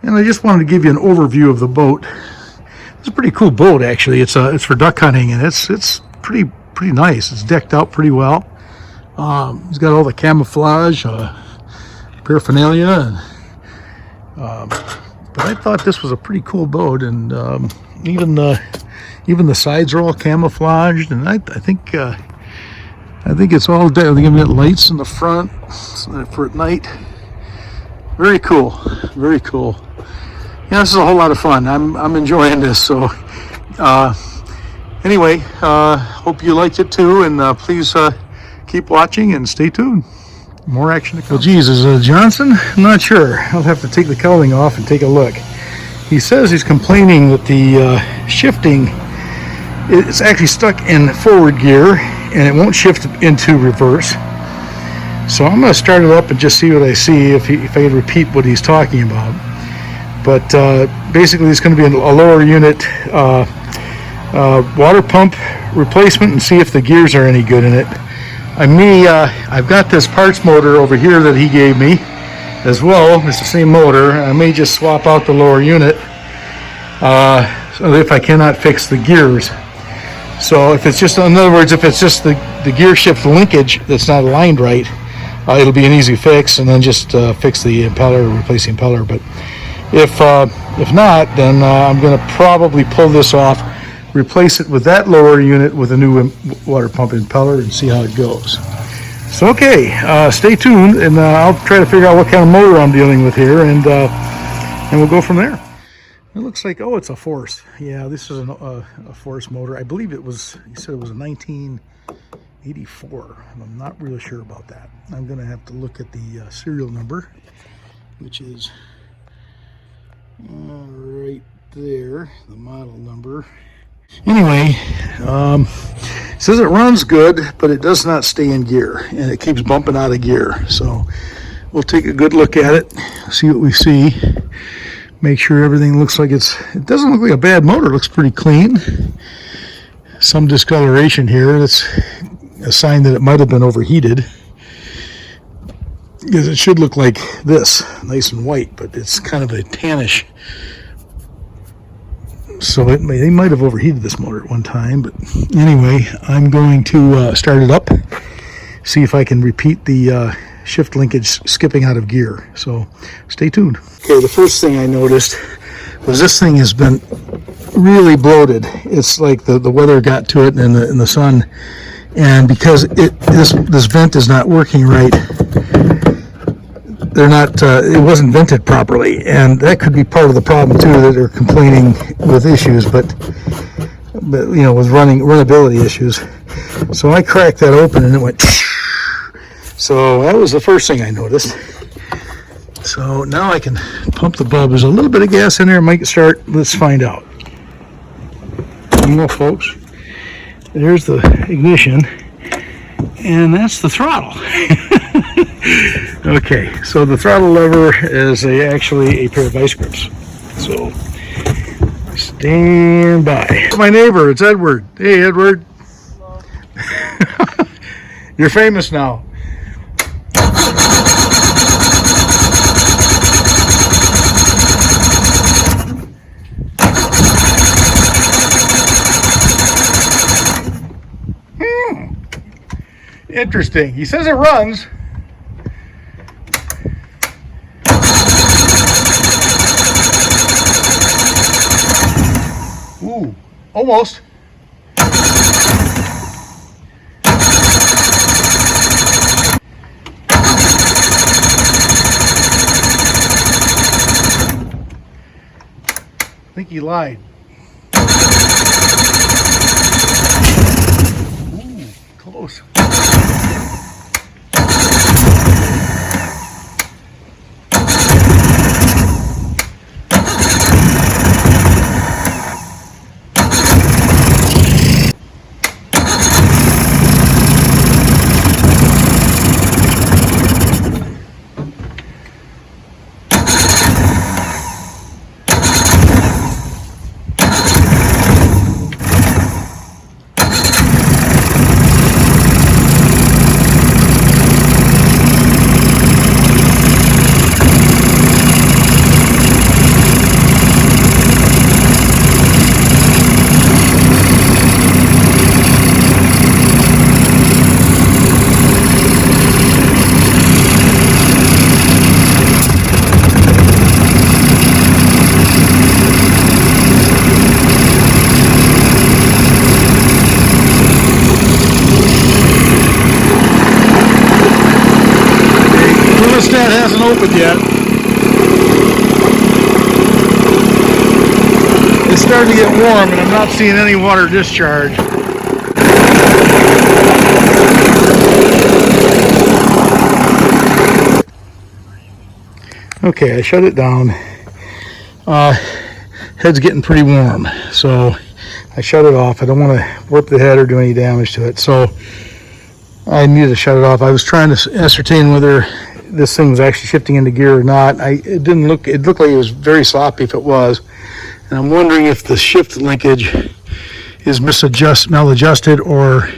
And I just wanted to give you an overview of the boat. It's a pretty cool boat, actually. It's for duck hunting, and it's pretty nice. It's decked out pretty well. It's got all the camouflage paraphernalia, and but I thought this was a pretty cool boat, and even the sides are all camouflaged, and I think it's all dead. They're gonna get lights in the front for at night. Very cool, very cool. Yeah, this is a whole lot of fun. I'm enjoying this. So anyway, hope you liked it too, and please keep watching and stay tuned. More action to come. Well, geez, is Johnson? I'm not sure. I'll have to take the cowling off and take a look. He says he's complaining that the shifting, it's actually stuck in forward gear and it won't shift into reverse. So I'm going to start it up and just see what I see, if I can repeat what he's talking about. But basically it's going to be a lower unit water pump replacement, and see if the gears are any good in it. I've got this parts motor over here that he gave me as well. It's the same motor. I may just swap out the lower unit so if I cannot fix the gears. So if it's just, in other words, if it's just the gear shift linkage that's not aligned right, it'll be an easy fix, and then just fix the impeller, replace the impeller. But if not, then I'm going to probably pull this off, replace it with that lower unit with a new water pump impeller, and see how it goes. So okay, stay tuned, and I'll try to figure out what kind of motor I'm dealing with here, and we'll go from there. It looks like, oh, it's a Force. Yeah, this is a Force motor. I believe it was, he said it was a 1984. I'm not really sure about that. I'm going to have to look at the serial number, which is right there, the model number. Anyway, it says it runs good, but it does not stay in gear, and it keeps bumping out of gear. So we'll take a good look at it, see what we see, make sure everything looks like it doesn't look like a bad motor. It looks pretty clean. Some discoloration here. That's a sign that it might have been overheated, because it should look like this, nice and white, but it's kind of a tannish. So they might have overheated this motor at one time. But anyway, I'm going to start it up, see if I can repeat the shift linkage skipping out of gear. So stay tuned. Okay, the first thing I noticed was this thing has been really bloated. It's like the weather got to it in the sun, and because this vent is not working right, it wasn't vented properly, and that could be part of the problem too, that they're complaining with issues, but you know, with runnability issues. So I cracked that open and it went. So that was the first thing I noticed. So now I can pump the bulb. There's a little bit of gas in there. Might start. Let's find out. Well, folks, there's the ignition, and that's the throttle. Okay, so the throttle lever is actually a pair of vice grips. So stand by. My neighbor, it's Edward. Hey, Edward. You're famous now. Interesting. He says it runs. Ooh, almost. I think he lied. Ooh, close. opened yet. It's starting to get warm and I'm not seeing any water discharge. Okay, I shut it down. Head's getting pretty warm, so I shut it off. I don't want to warp the head or do any damage to it, so I needed to shut it off. I was trying to ascertain whether this thing was actually shifting into gear or not. It looked like it was very sloppy if it was, and I'm wondering if the shift linkage is maladjusted, or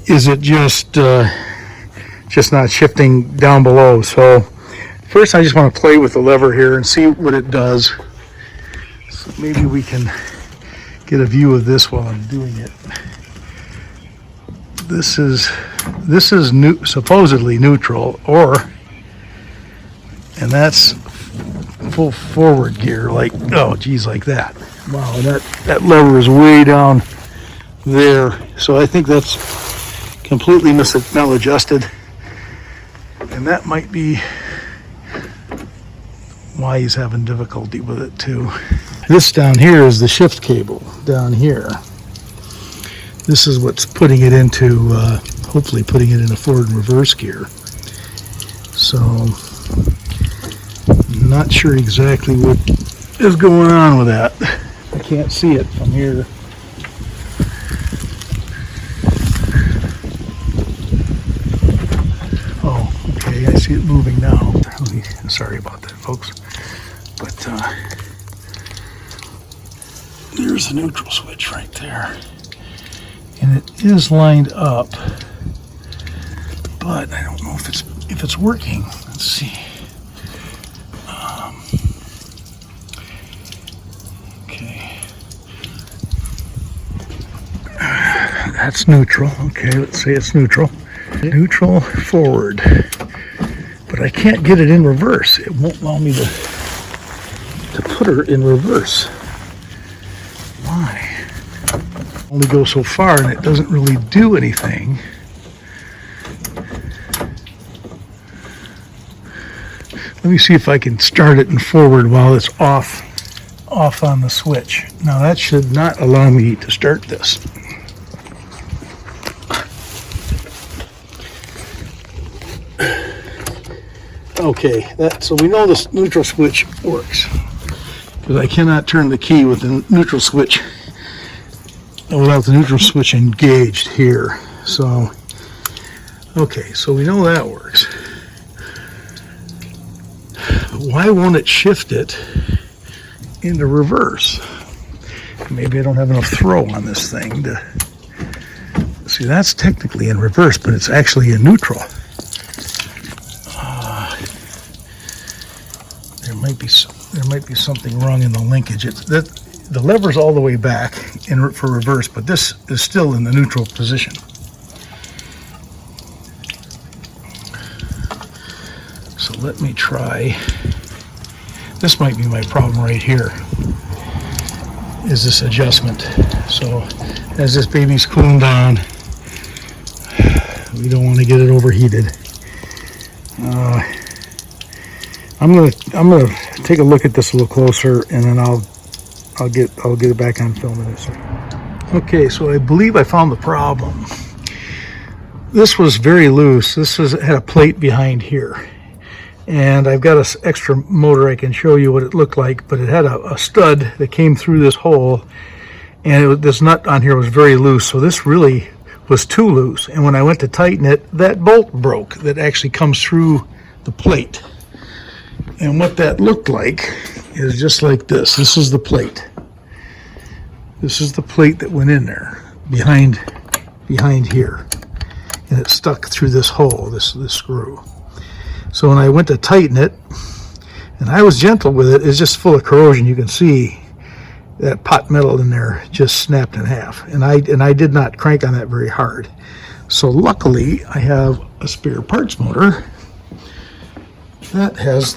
is it just not shifting down below. So first I just want to play with the lever here and see what it does. So maybe we can get a view of this while I'm doing it. This is supposedly neutral, and that's full forward gear, like, oh geez, like that. Wow, that lever is way down there. So I think that's completely maladjusted, and that might be why he's having difficulty with it too. This down here is the shift cable down here. This is what's putting it into, hopefully putting it into forward and reverse gear. So, I'm not sure exactly what is going on with that. I can't see it from here. Oh, okay, I see it moving now. Sorry about that, folks. But there's the neutral switch right there. And it is lined up, but I don't know if it's working. Let's see. Okay, that's neutral. Okay, let's say it's neutral. Neutral forward, but I can't get it in reverse. It won't allow me to put her in reverse. Why? Only go so far, and it doesn't really do anything. Let me see if I can start it in forward while it's off on the switch. Now that should not allow me to start this. Okay, so we know this neutral switch works, because I cannot turn the key with the neutral switch without the neutral switch engaged here. So, okay, so we know that works. Why won't it shift it into reverse? Maybe I don't have enough throw on this thing to see. That's technically in reverse, but it's actually in neutral. There might be something wrong in the linkage. The lever's all the way back for reverse, but this is still in the neutral position. So let me try. This might be my problem right here, is this adjustment. So as this baby's cooling down, we don't want to get it overheated. I'm gonna take a look at this a little closer, and then I'll get it back on film in a second. Okay, so I believe I found the problem. This was very loose. Had a plate behind here, and I've got an extra motor. I can show you what it looked like, but it had a stud that came through this hole, and this nut on here was very loose. So this really was too loose, and when I went to tighten it, that bolt broke that actually comes through the plate. And what that looked like is just like this. This is the plate. This is the plate that went in there behind here, and it stuck through this hole, this screw. So when I went to tighten it, and I was gentle with it, it's just full of corrosion. You can see that pot metal in there just snapped in half, and I did not crank on that very hard. So luckily I have a spare parts motor that has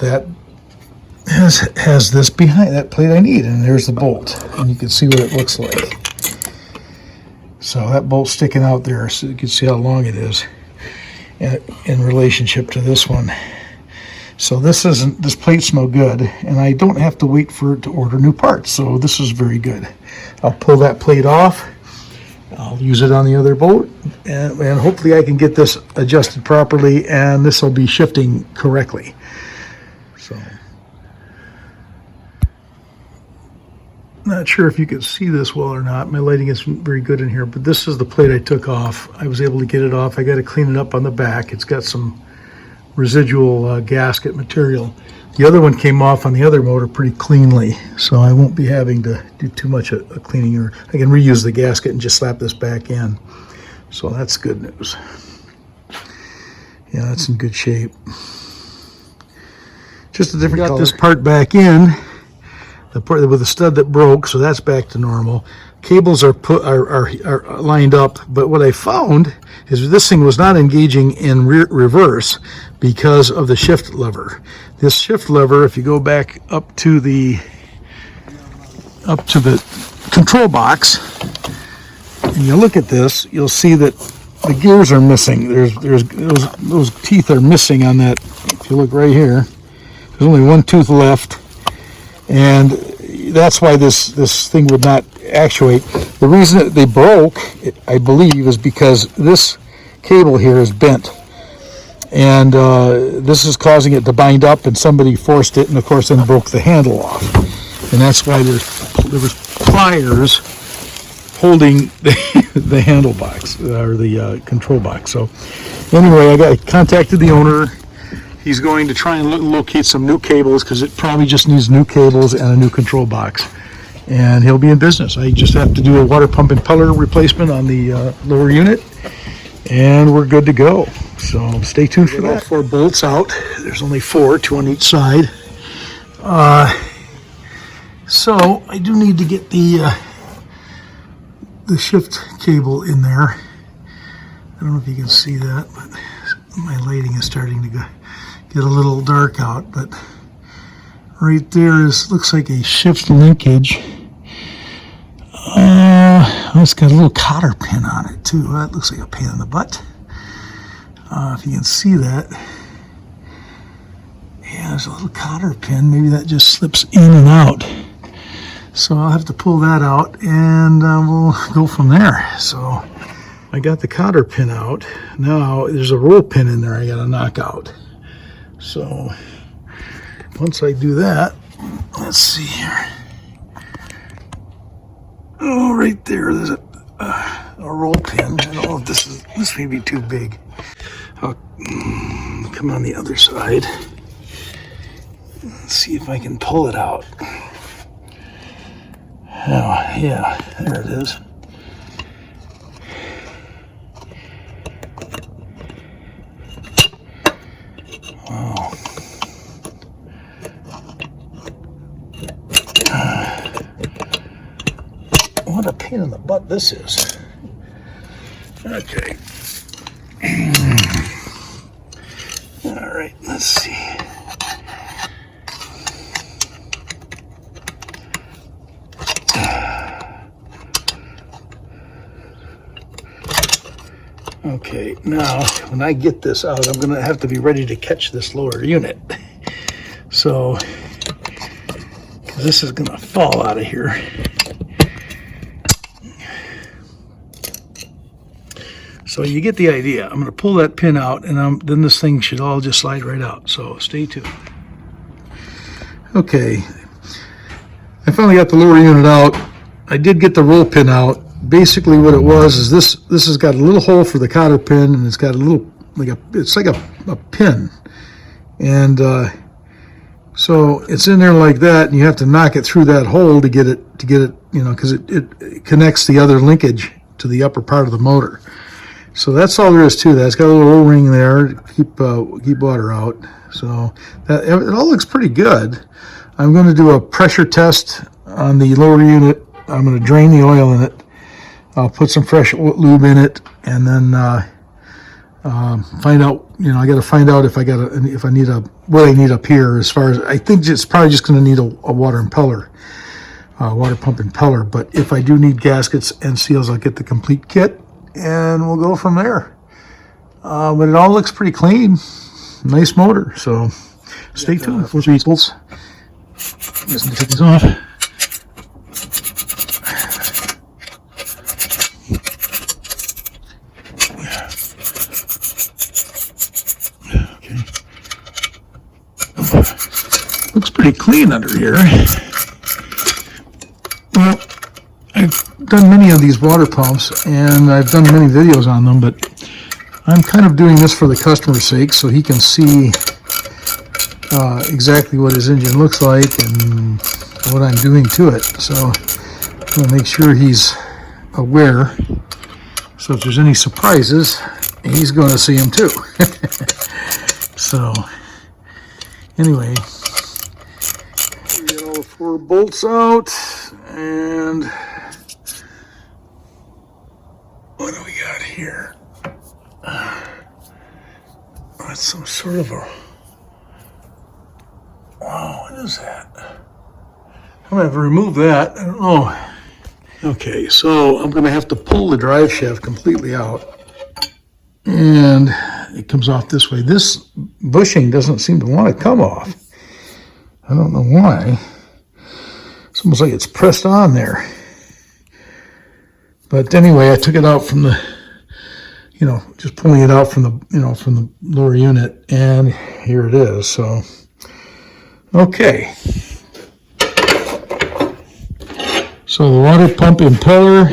this behind that plate I need, and there's the bolt, and you can see what it looks like. So that bolt's sticking out there, so you can see how long it is in relationship to this one. So this plate's no good, and I don't have to wait for it to order new parts. So this is very good. I'll pull that plate off. I'll use it on the other boat, and hopefully I can get this adjusted properly, and this will be shifting correctly. So, not sure if you can see this well or not. My lighting isn't very good in here, but this is the plate I took off. I was able to get it off. I got to clean it up on the back. It's got some residual gasket material. The other one came off on the other motor pretty cleanly, so I won't be having to do too much of cleaning, or I can reuse the gasket and just slap this back in. So that's good news. Yeah, that's in good shape. Just a different color. Got this part back in, the part with the stud that broke, so that's back to normal. Cables are lined up, but what I found is this thing was not engaging in reverse because of the shift lever. This shift lever, if you go back up to the control box and you look at this, you'll see that the gears are missing. Those teeth are missing on that. If you look right here, there's only one tooth left, and that's why this thing would not actuate. The reason that they broke, I believe, is because this cable here is bent, and this is causing it to bind up, and somebody forced it, and of course then broke the handle off, and that's why there was pliers holding the handle box, or the control box. So anyway, I contacted the owner. He's going to try and locate some new cables, because it probably just needs new cables and a new control box, and he'll be in business. I just have to do a water pump impeller replacement on the lower unit, and we're good to go. So stay tuned for that. 4 bolts out. There's only 4, 2 on each side. So I do need to get the shift cable in there. I don't know if you can see that, but my lighting is starting to get a little dark out. But right there looks like a shift linkage. It's got a little cotter pin on it too. That looks like a pain in the butt. If you can see that. Yeah, there's a little cotter pin. Maybe that just slips in and out. So I'll have to pull that out, and we'll go from there. So I got the cotter pin out. Now there's a roll pin in there I got to knock out. So once I do that, let's see here. Oh, right there, there's a roll pin. I don't know if this may be too big. I'll come on the other side. Let's see if I can pull it out. Oh, yeah, there it is. Wow. What a pain in the butt this is. Okay. All right, let's see. Okay, now when I get this out, I'm going to have to be ready to catch this lower unit. So, 'cause this is going to fall out of here. So you get the idea. I'm going to pull that pin out, and then this thing should all just slide right out. So stay tuned. Okay, I finally got the lower unit out. I did get the roll pin out. Basically what it was is this has got a little hole for the cotter pin, and it's got a little, it's like a pin. And so it's in there like that, and you have to knock it through that hole to get it, you know, because it connects the other linkage to the upper part of the motor. So that's all there is to that. It's got a little O-ring there to keep water out. So that it all looks pretty good. I'm going to do a pressure test on the lower unit. I'm going to drain the oil in it. I'll put some fresh lube in it, and then find out. You know, I got to find out if I need what I need up here. As far as I think, it's probably just going to need a water impeller, water pump impeller. But if I do need gaskets and seals, I'll get the complete kit, and we'll go from there. But it all looks pretty clean. Nice motor. So Stay tuned for results. Just need to take these off. Okay. Looks pretty clean under here. Well, I've done many of these water pumps and I've done many videos on them, but I'm kind of doing this for the customer's sake so he can see exactly what his engine looks like and what I'm doing to it. So I'm going to make sure he's aware. So if there's any surprises, he's going to see them too. So anyway, we get all the 4 bolts out, and what do we got here? That's some sort of a, wow, what is that? I'm gonna have to remove that. I don't know. Okay, so I'm gonna have to pull the drive shaft completely out, and it comes off this way. This bushing doesn't seem to want to come off. I don't know why. It's almost like it's pressed on there. But anyway, I took it out from the, just pulling it out from the, from the lower unit, and here it is. So, okay. So the water pump impeller,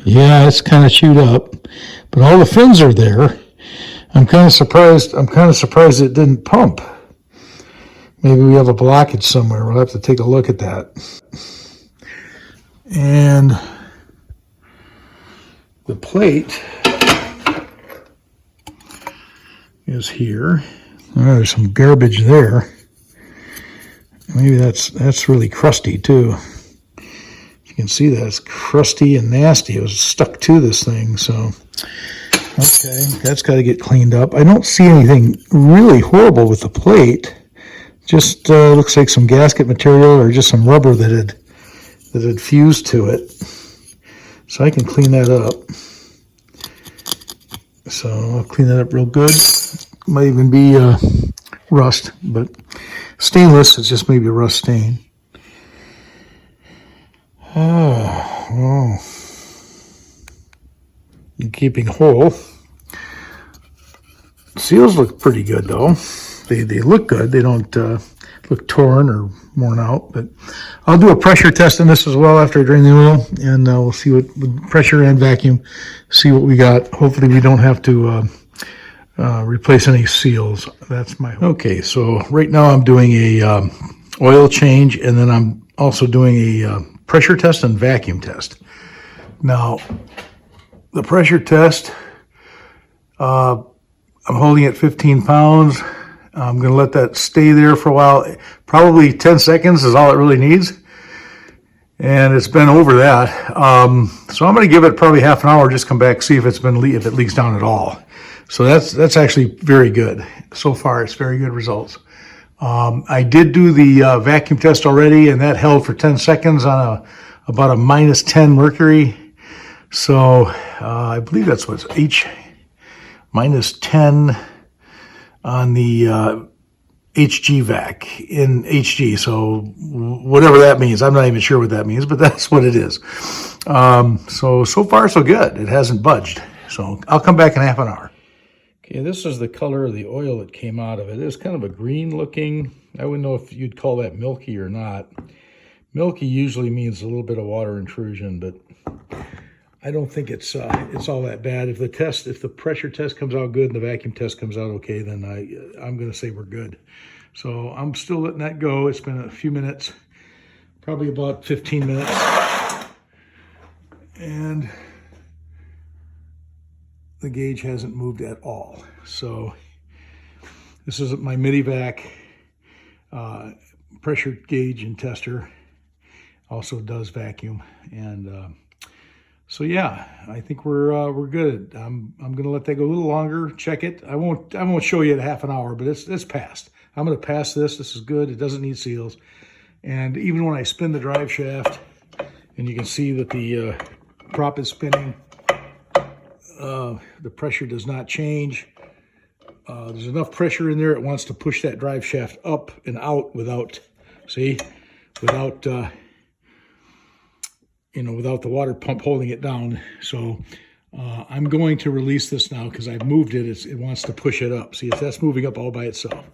yeah, it's kind of chewed up, but all the fins are there. I'm kind of surprised it didn't pump. Maybe we have a blockage somewhere. We'll have to take a look at that. And the plate is here. Oh, there's some garbage there. Maybe that's really crusty too. You can see that it's crusty and nasty. It was stuck to this thing, so okay, that's got to get cleaned up. I don't see anything really horrible with the plate. Just looks like some gasket material or just some rubber that had fused to it. So I can clean that up. So I'll clean that up real good. Might even be rust, but stainless is just maybe a rust stain. Oh, you're keeping whole. Seals look pretty good though. They look good. They don't look torn or worn out. But I'll do a pressure test on this as well after I drain the oil, and we'll see what with pressure and vacuum, see what we got. Hopefully we don't have to replace any seals. That's my hope. Okay. So right now I'm doing a oil change, and then I'm also doing a pressure test and vacuum test. Now, the pressure test, I'm holding at 15 pounds. I'm going to let that stay there for a while. Probably 10 seconds is all it really needs. And it's been over that. So I'm going to give it probably half an hour, just come back, see if if it leaks down at all. So that's actually very good. So far, it's very good results. I did do the vacuum test already, and that held for 10 seconds on about a -10 mercury. So I believe that's what's -10 on the HG vac in HG. So whatever that means, I'm not even sure what that means, but that's what it is. So far so good. It hasn't budged. So I'll come back in half an hour. Okay, this is the color of the oil that came out of it. It's kind of a green looking. I wouldn't know if you'd call that milky or not. Milky usually means a little bit of water intrusion, but I don't think it's all that bad. If the pressure test comes out good and the vacuum test comes out okay, then I'm going to say we're good. So I'm still letting that go. It's been a few minutes, probably about 15 minutes, and the gauge hasn't moved at all. So this is my Midivac pressure gauge and tester. Also does vacuum, and so yeah, I think we're good. I'm gonna let that go a little longer. Check it. I won't show you at half an hour, but it's passed. I'm gonna pass this. This is good. It doesn't need seals, and even when I spin the drive shaft, and you can see that the prop is spinning. The pressure does not change. There's enough pressure in there. It wants to push that drive shaft up and out without, see, without, without the water pump holding it down. So I'm going to release this now because I've moved it. It wants to push it up. See, if that's moving up all by itself.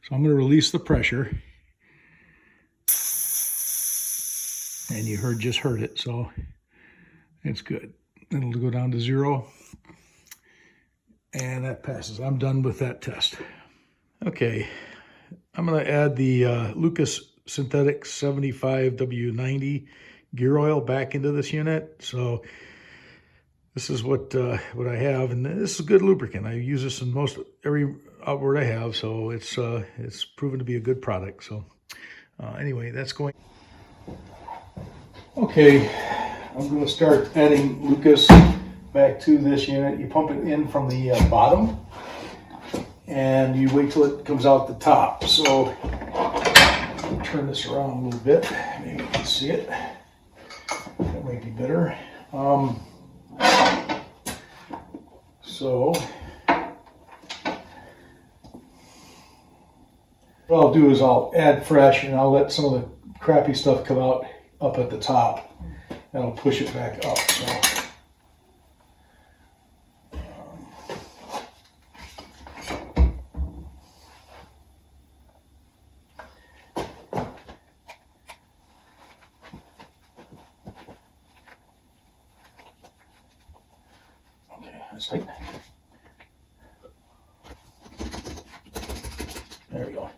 So I'm going to release the pressure. And you just heard it, so it's good. It'll go down to 0. And that passes. I'm done with that test. Okay, I'm going to add the Lucas Synthetic 75W90 gear oil back into this unit. So this is what I have, and this is good lubricant. I use this in most every outboard I have, so it's proven to be a good product. So anyway, that's going. Okay, I'm going to start adding Lucas back to this unit. You pump it in from the bottom, and you wait till it comes out the top. So turn this around a little bit. Maybe you can see it. That might be better. So what I'll do is I'll add fresh, and I'll let some of the crappy stuff come out up at the top. That'll push it back up. So. Okay, that's tight. There we go.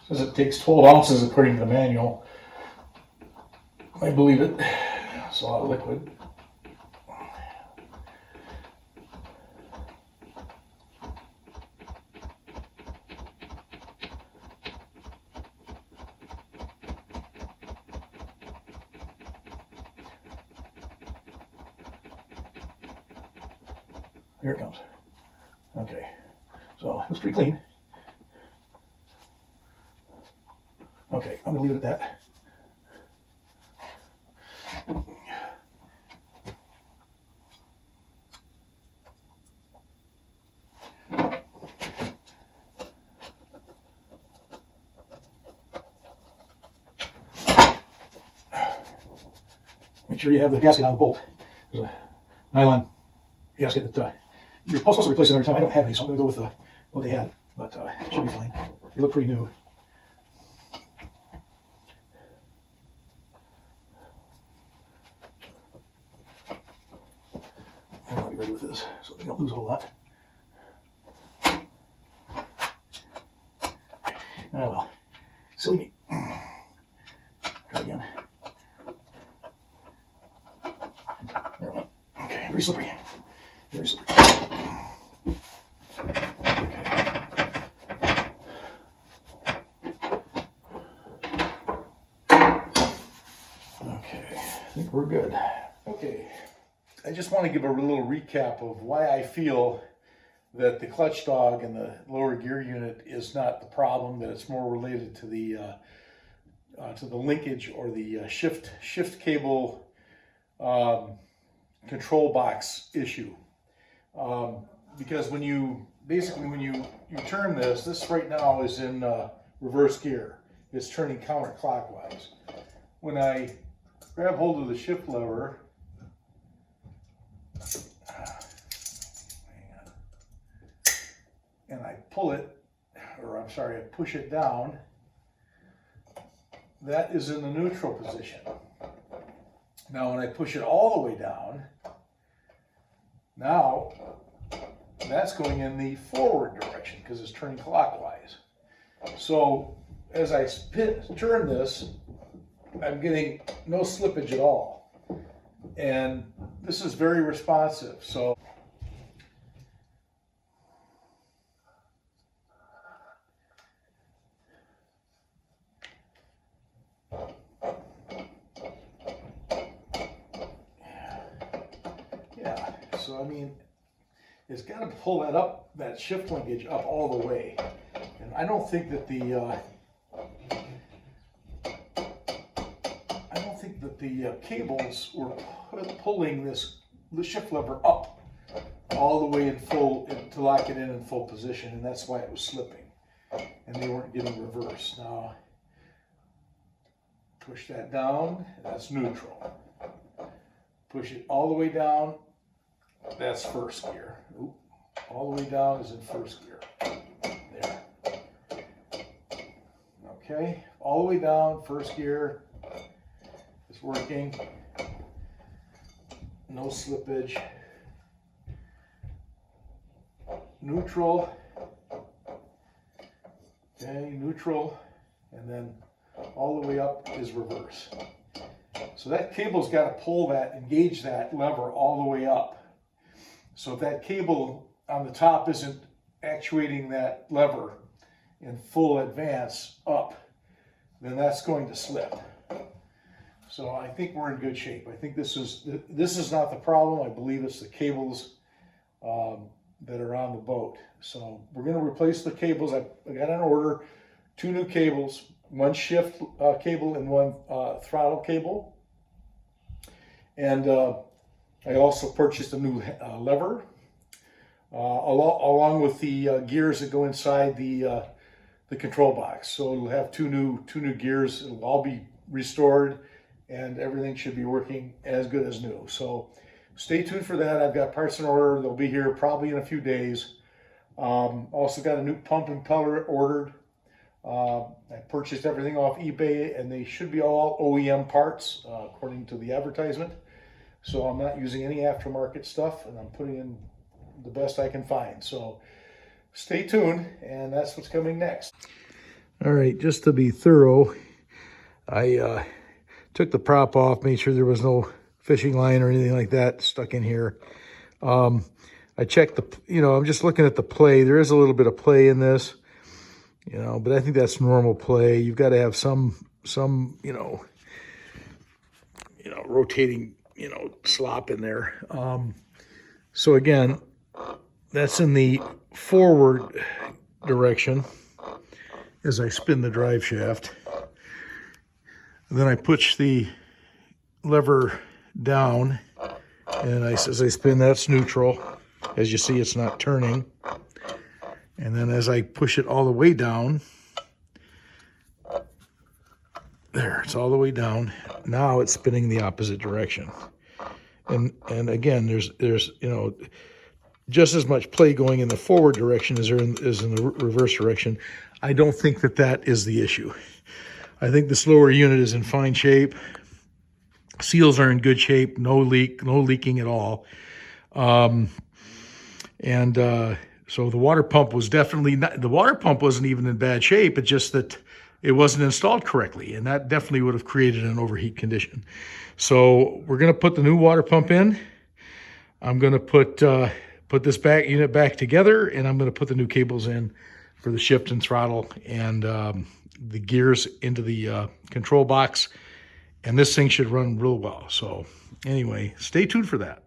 Says it takes 12 ounces according to the manual. I believe it. It's a lot of liquid. Here it comes. Okay, so it's pretty clean. Okay, I'm going to leave it at that. Make sure you have the gasket on the bolt. There's a nylon gasket that you're supposed to replace it every time. I don't have any, so I'm going to go with what they had, but it should be fine. They look pretty new. I'll be ready with this so we don't lose a whole lot. Oh well, silly me. Try again. There we go. Okay, very slippery. Very slippery. Okay, I think we're good. Okay, I just want to give a little recap of why I feel that the clutch dog and the lower gear unit is not the problem, that it's more related to the linkage or the shift cable control box issue. Because when you turn this right now is in reverse gear. It's turning counterclockwise. When I grab hold of the shift lever, and I pull it, or I'm sorry, I push it down, that is in the neutral position. Now when I push it all the way down, now that's going in the forward direction because it's turning clockwise. So as I turn this, I'm getting no slippage at all. And this is very responsive. So So I mean, it's got to pull that up, that shift linkage up all the way. And I don't think that the cables were pulling the shift lever up all the way in full to lock it in full position, and that's why it was slipping, and they weren't getting reverse. Now push that down, that's neutral. Push it all the way down, that's first gear. Oop. All the way down is in first gear. There. Okay, all the way down, first gear. It's working. No slippage. Neutral. Okay, neutral. And then all the way up is reverse. So that cable's got to pull that, engage that lever all the way up. So if that cable on the top isn't actuating that lever in full advance up, then that's going to slip. So I think we're in good shape. I think this is not the problem. I believe it's the cables that are on the boat. So we're going to replace the cables. I got an order, 2 new cables, one shift cable and one throttle cable. And I also purchased a new lever, along with the gears that go inside the control box. So it'll have two new gears. It'll all be restored, and everything should be working as good as new. So stay tuned for that. I've got parts in order. They'll be here probably in a few days. Also got a new pump impeller ordered. I purchased everything off eBay, and they should be all OEM parts according to the advertisement. So I'm not using any aftermarket stuff, and I'm putting in the best I can find. So stay tuned, and that's what's coming next. All right, just to be thorough, I took the prop off, made sure there was no fishing line or anything like that stuck in here. I checked I'm just looking at the play. There is a little bit of play in this, but I think that's normal play. You've got to have some rotating, slop in there. So again, that's in the forward direction as I spin the drive shaft. And then I push the lever down, and as I spin, that's neutral. As you see, it's not turning. And then as I push it all the way down, there, it's all the way down. Now it's spinning the opposite direction. And again, there's just as much play going in the forward direction as there is in the reverse direction. I don't think that is the issue. I think this lower unit is in fine shape. Seals are in good shape, no leaking at all. So the water pump was definitely not, the water pump wasn't even in bad shape. It's just that it wasn't installed correctly, and that definitely would have created an overheat condition. So we're going to put the new water pump in. I'm going to put this unit back together, and I'm going to put the new cables in for the shift and throttle and the gears into the control box. And this thing should run real well. So anyway, stay tuned for that.